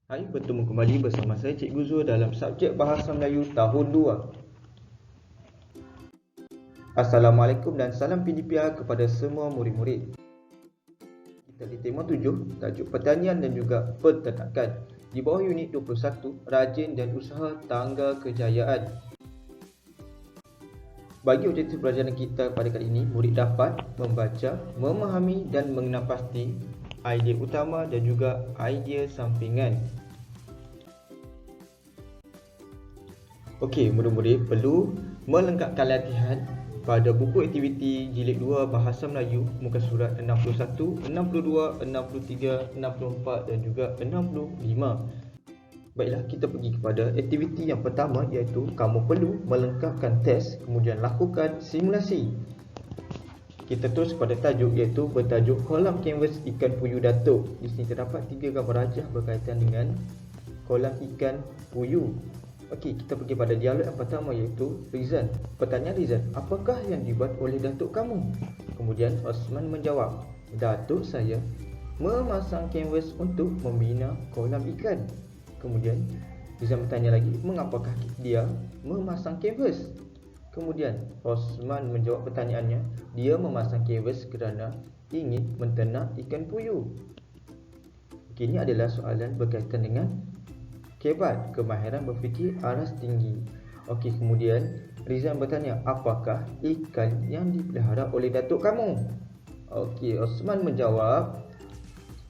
Hai, bertemu kembali bersama saya Cikgu Zul dalam subjek Bahasa Melayu tahun 2. Assalamualaikum dan salam PDPR kepada semua murid-murid. Kita di tema 7, tajuk pertanian dan juga peternakan. Di bawah unit 21, rajin dan usaha tangga kejayaan. Bagi objektif pelajaran kita pada kali ini, murid dapat membaca, memahami dan mengenal pasti idea utama dan juga idea sampingan. Okey, murid-murid perlu melengkapkan latihan pada buku aktiviti jilid 2 Bahasa Melayu muka surat 61, 62, 63, 64 dan juga 65. Baiklah, kita pergi kepada aktiviti yang pertama, iaitu kamu perlu melengkapkan test kemudian lakukan simulasi. Kita terus pada tajuk, iaitu bertajuk kolam kanvas ikan puyuh datuk. Di sini terdapat 3 gambar rajah berkaitan dengan kolam ikan puyuh. Okey, kita pergi pada dialog yang pertama, iaitu Rizan. Pertanyaan Rizan, apakah yang dibuat oleh datuk kamu? Kemudian Osman menjawab, datuk saya memasang kanvas untuk membina kolam ikan. Kemudian Rizan bertanya lagi, mengapakah dia memasang kanvas? Kemudian Osman menjawab pertanyaannya, dia memasang kanvas kerana ingin menternak ikan puyuh. Okey, ini adalah soalan berkaitan dengan kebat, kemahiran berfikir aras tinggi. Okey, kemudian Rizan bertanya, apakah ikan yang dipelihara oleh datuk kamu? Okey, Osman menjawab,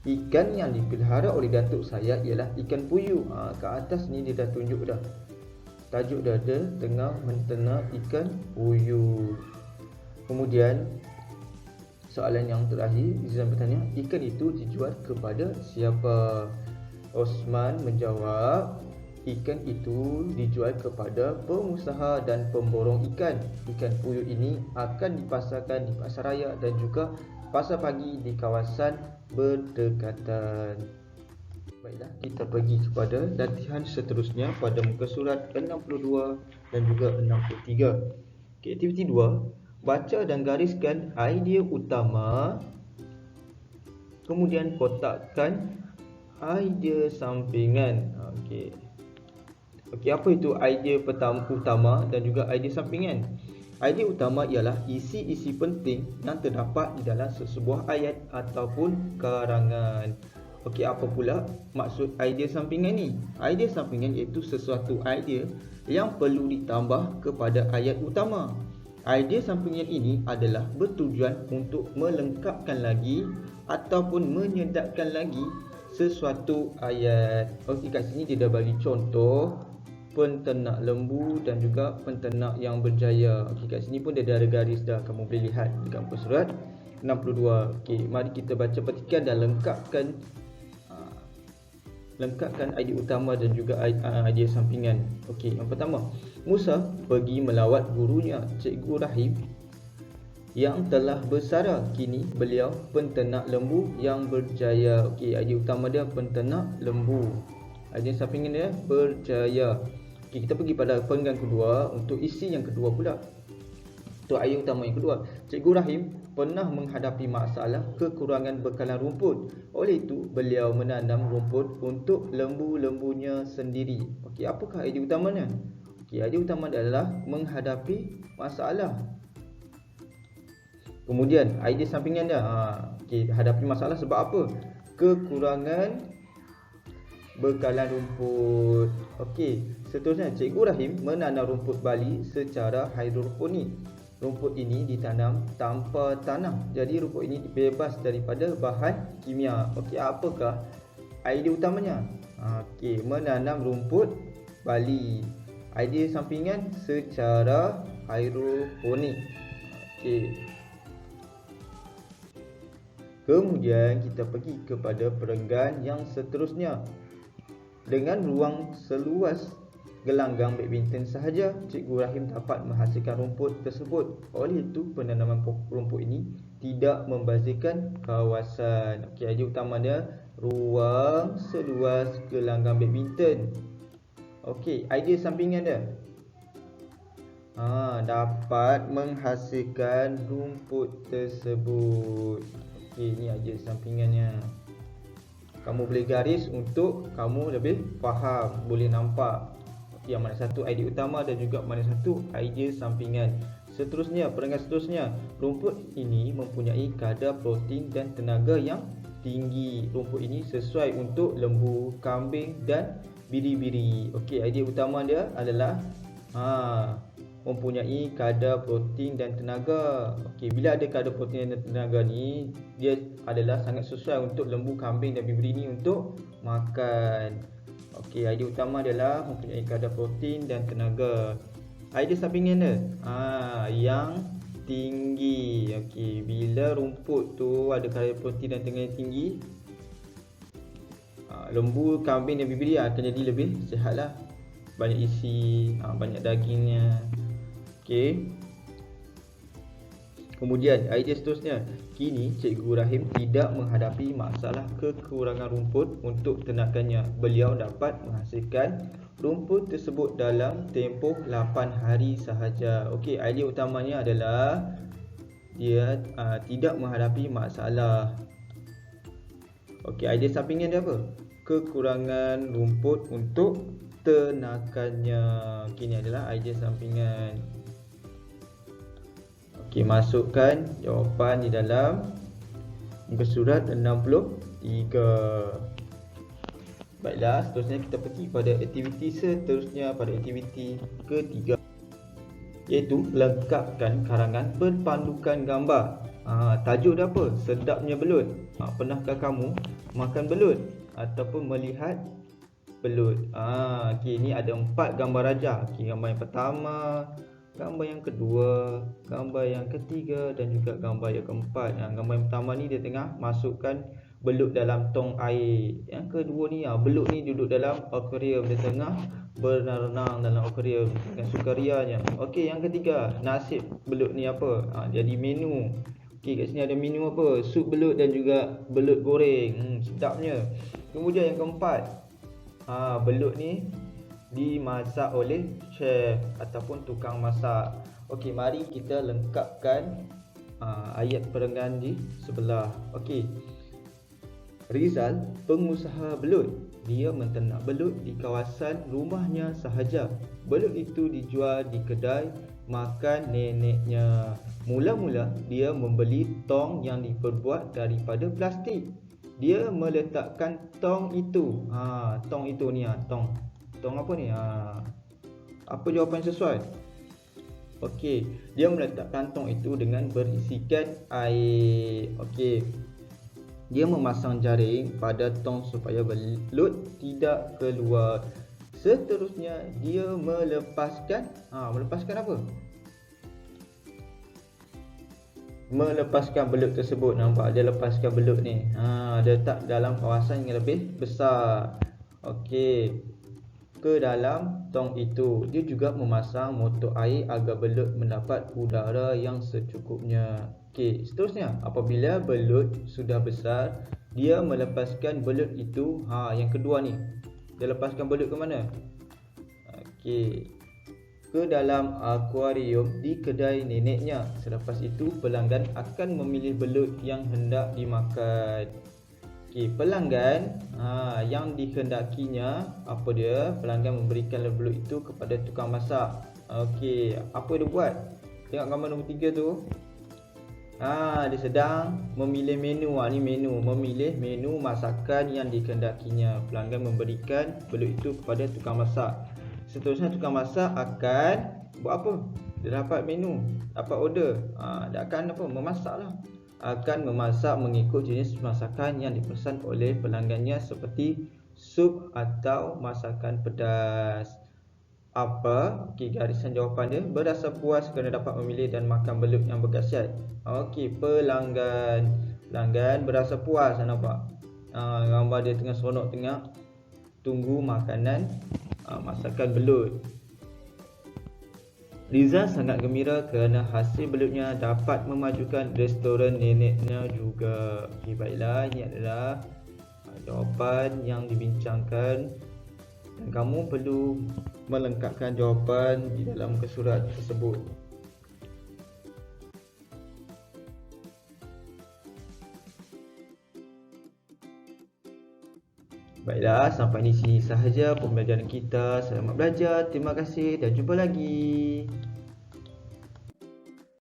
ikan yang dipelihara oleh datuk saya ialah ikan puyuh. Kat atas ni dia dah tunjuk dah. Tajuk dia ada tengah menternak ikan puyuh. Kemudian soalan yang terakhir, Rizan bertanya, ikan itu dijual kepada siapa? Osman menjawab, ikan itu dijual kepada pengusaha dan pemborong ikan. Ikan puyuh ini akan dipasarkan di pasar raya dan juga pasar pagi di kawasan berdekatan. Baiklah, kita pergi kepada latihan seterusnya pada muka surat 62 dan juga 63. Okay, aktiviti 2, baca dan gariskan idea utama, kemudian kotakkan idea sampingan. Okey, apa itu idea utama dan juga idea sampingan? Idea utama ialah isi-isi penting yang terdapat di dalam sesebuah ayat ataupun karangan. Okey, apa pula maksud idea sampingan ni? Idea sampingan iaitu sesuatu idea yang perlu ditambah kepada ayat utama. Idea sampingan ini adalah bertujuan untuk melengkapkan lagi ataupun menyedapkan lagi sesuatu ayat. Okey, kat sini dia dah bagi contoh penternak lembu dan juga penternak yang berjaya. Okey, kat sini pun dia dah ada garis dah, kamu boleh lihat dekat muka surat 62. Okey, mari kita baca petikan dan lengkapkan idea utama dan juga idea sampingan. Okey, yang pertama, Musa pergi melawat gurunya Cikgu Rahim yang telah bersara. Kini beliau penternak lembu yang berjaya. Okey, idea utama dia penternak lembu. Idea sampingan dia berjaya. Okey, kita pergi pada perenggan kedua untuk isi yang kedua pula. Untuk idea utama yang kedua, Cikgu Rahim pernah menghadapi masalah kekurangan bekalan rumput. Oleh itu, beliau menanam rumput untuk lembu-lembunya sendiri. Okey, apakah idea utamanya? Okey, idea utama adalah menghadapi masalah. Kemudian idea sampingan dia, okey, hadapi masalah sebab apa? Kekurangan bekalan rumput. Okey, seterusnya Cikgu Rahim menanam rumput Bali secara hidroponik. Rumput ini ditanam tanpa tanah. Jadi rumput ini bebas daripada bahan kimia. Okey, apakah idea utamanya? Okey, menanam rumput Bali. Idea sampingan secara hidroponik. Okey. Kemudian kita pergi kepada perenggan yang seterusnya. Dengan ruang seluas gelanggang badminton sahaja, Cikgu Rahim dapat menghasilkan rumput tersebut. Oleh itu, penanaman rumput ini tidak membazirkan kawasan. Okey, idea utama dia ruang seluas gelanggang badminton. Okey, idea sampingan dia dapat menghasilkan rumput tersebut. Okey, ini idea sampingannya. Kamu boleh garis untuk kamu lebih faham, boleh nampak yang mana satu idea utama dan juga mana satu idea sampingan. Seterusnya, peringkat seterusnya, rumput ini mempunyai kadar protein dan tenaga yang tinggi. Rumput ini sesuai untuk lembu, kambing dan biri-biri. Okey, idea utama dia adalah mempunyai kadar protein dan tenaga. Okey, bila ada kadar protein dan tenaga ni, dia adalah sangat sesuai untuk lembu, kambing dan biri ni untuk makan. Okey, idea utama adalah mempunyai kadar protein dan tenaga. Idea sampingan dia yang tinggi. Okey, bila rumput tu ada kadar protein dan tenaga yang tinggi, lembu, kambing dan biri akan jadi lebih sihatlah. Banyak isi, banyak dagingnya. Okey. Kemudian idea seterusnya, kini Cikgu Rahim tidak menghadapi masalah kekurangan rumput untuk ternakannya. Beliau dapat menghasilkan rumput tersebut dalam tempoh 8 hari sahaja. Okey, idea utamanya adalah dia tidak menghadapi masalah. Okey, idea sampingan dia apa? Kekurangan rumput untuk ternakannya. Kini adalah idea sampingan. Okey, masukkan jawapan di dalam muka surat 63. Baiklah, seterusnya kita pergi pada aktiviti seterusnya, pada aktiviti ketiga, iaitu lengkapkan karangan berpandukan gambar. Tajuk dia apa? Sedapnya belut. Pernahkah kamu makan belut ataupun melihat belut? Okey, ni ada 4 gambar raja. Okey, gambar yang pertama, gambar yang kedua, gambar yang ketiga dan juga gambar yang keempat. Gambar yang pertama ni dia tengah masukkan belut dalam tong air. Yang kedua ni belut ni duduk dalam akuarium, dia tengah berenang dalam akuarium dengan sukarianya. Okey, yang ketiga, nasib belut ni apa? Jadi menu. Okey, kat sini ada menu apa? Sup belut dan juga belut goreng. Sedapnya. Kemudian yang keempat, belut ni dimasak oleh chef ataupun tukang masak. Okey, mari kita lengkapkan ayat perenggan di sebelah. Okey. Rizal, pengusaha belut. Dia menternak belut di kawasan rumahnya sahaja. Belut itu dijual di kedai makan neneknya. Mula-mula dia membeli tong yang diperbuat daripada plastik. Dia meletakkan tong itu. Tong itu ni tong. Tong apa ni? Apa jawapan sesuai? Okey, dia meletakkan tong itu dengan berisikan air. Okey. Dia memasang jaring pada tong supaya belut tidak keluar. Seterusnya dia melepaskan apa? Melepaskan belut tersebut. Nampak dia lepaskan belut ni. Dia letak dalam kawasan yang lebih besar. Okey. Ke dalam tong itu, dia juga memasang motor air agar belut mendapat udara yang secukupnya. Okey, seterusnya apabila belut sudah besar, dia melepaskan belut itu. Yang kedua ni, dia lepaskan belut ke mana? Okey, ke dalam akuarium di kedai neneknya. Selepas itu pelanggan akan memilih belut yang hendak dimakan. Okey, pelanggan yang dikehendakinya apa dia? Pelanggan memberikan belut itu kepada tukang masak. Okey, apa dia buat? Tengok gambar nombor 3 tu. Dia sedang memilih menu. Ni menu, memilih menu masakan yang dikehendakinya. Pelanggan memberikan belut itu kepada tukang masak. Seterusnya tukang masak akan buat apa? Dia dapat menu, dapat order. Dia akan memasaklah. Akan memasak mengikut jenis masakan yang dipesan oleh pelanggannya seperti sup atau masakan pedas. Apa? Okey, garisan jawapan dia, berasa puas kerana dapat memilih dan makan belut yang berkhasiat. Okey, pelanggan berasa puas. Nampak? Gambar dia tengah seronok tengah tunggu makanan masakan belut. Rizal sangat gembira kerana hasil belutnya dapat memajukan restoran neneknya juga. Okey, baiklah, ini adalah jawapan yang dibincangkan dan kamu perlu melengkapkan jawapan di dalam muka surat tersebut. Baiklah, sampai di sini sahaja pembelajaran kita. Selamat belajar. Terima kasih dan jumpa lagi.